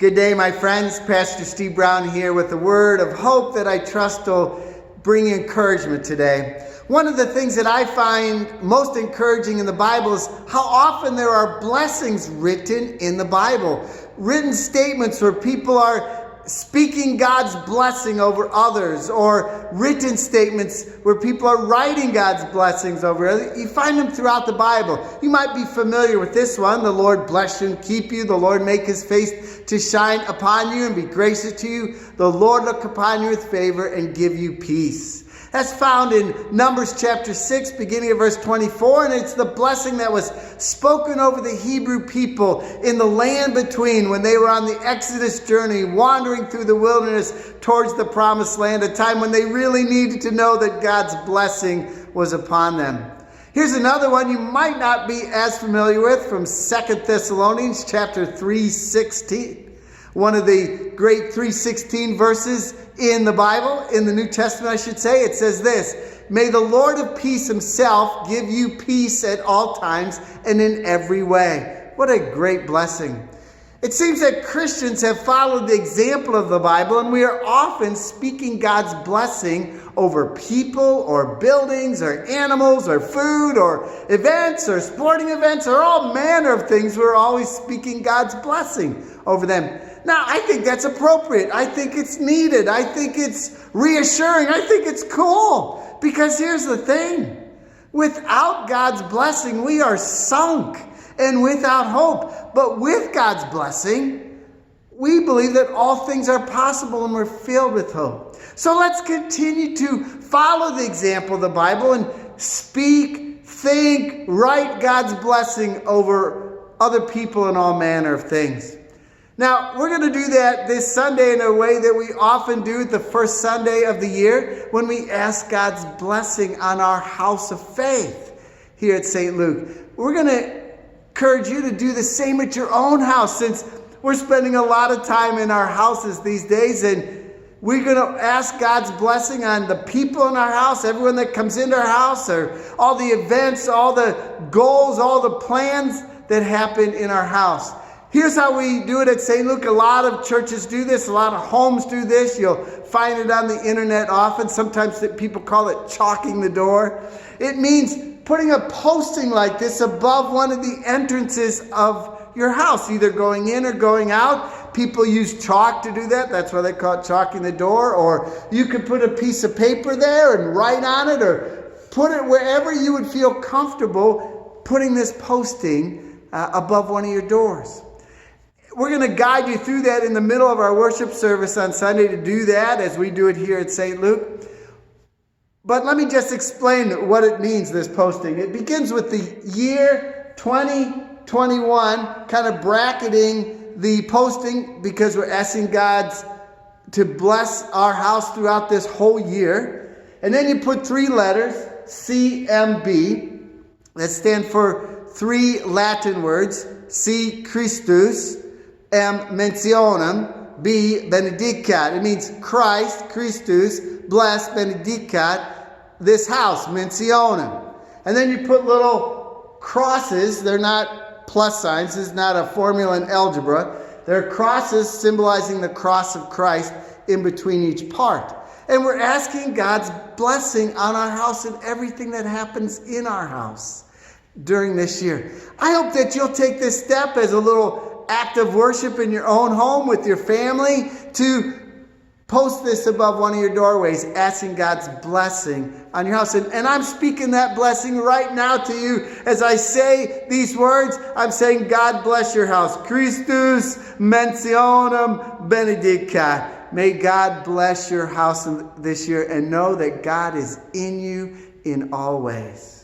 Good day, my friends. Pastor Steve Brown here with a word of hope that I trust will bring encouragement today. One of the things that I find most encouraging in the Bible is how often there are blessings written in the Bible. Written statements where people are speaking God's blessing over others, or written statements where people are writing God's blessings over others. You find them throughout the Bible. You might be familiar with this one. The Lord bless you and keep you. The Lord make his face to shine upon you and be gracious to you. The Lord look upon you with favor and give you peace. That's found in Numbers chapter 6, beginning of verse 24, and it's the blessing that was spoken over the Hebrew people in the land between when they were on the Exodus journey, wandering through the wilderness towards the promised land, a time when they really needed to know that God's blessing was upon them. Here's another one you might not be as familiar with from 2 Thessalonians chapter 3:16. One of the great 3:16 verses in the Bible, in the New Testament I should say. It says this: "May the Lord of peace himself give you peace at all times and in every way." What a great blessing. It seems that Christians have followed the example of the Bible, and we are often speaking God's blessing over people or buildings or animals or food or events or sporting events or all manner of things. We're always speaking God's blessing over them. Now, I think that's appropriate. I think it's needed. I think it's reassuring. I think it's cool. Because here's the thing. Without God's blessing, we are sunk and without hope. But with God's blessing, we believe that all things are possible and we're filled with hope. So let's continue to follow the example of the Bible and speak, think, write God's blessing over other people and all manner of things. Now, we're going to do that this Sunday in a way that we often do the first Sunday of the year when we ask God's blessing on our house of faith here at St. Luke. We're going to encourage you to do the same at your own house, since we're spending a lot of time in our houses these days, and we're going to ask God's blessing on the people in our house, everyone that comes into our house, or all the events, all the goals, all the plans that happen in our house. Here's how we do it at St. Luke. A lot of churches do this. A lot of homes do this. You'll find it on the internet often. Sometimes people call it chalking the door. It means putting a posting like this above one of the entrances of your house, either going in or going out. People use chalk to do that. That's why they call it chalking the door. Or you could put a piece of paper there and write on it, or put it wherever you would feel comfortable putting this posting above one of your doors. We're going to guide you through that in the middle of our worship service on Sunday to do that, as we do it here at St. Luke. But let me just explain what it means, this posting. It begins with the year 2021, kind of bracketing the posting because we're asking God to bless our house throughout this whole year. And then you put three letters, CMB, that stand for three Latin words: C, Christus, M, mentionem, B, benedicat. It means Christ, Christus, bless, benedicat, this house, mentionem. And then you put little crosses. They're not plus signs. This is not a formula in algebra. They're crosses symbolizing the cross of Christ in between each part. And we're asking God's blessing on our house and everything that happens in our house during this year. I hope that you'll take this step as a little act of worship in your own home with your family to post this above one of your doorways, asking God's blessing on your house. And I'm speaking that blessing right now to you. As I say these words, I'm saying, God bless your house. Christus mentionem benedicat. May God bless your house this year, and know that God is in you in all ways.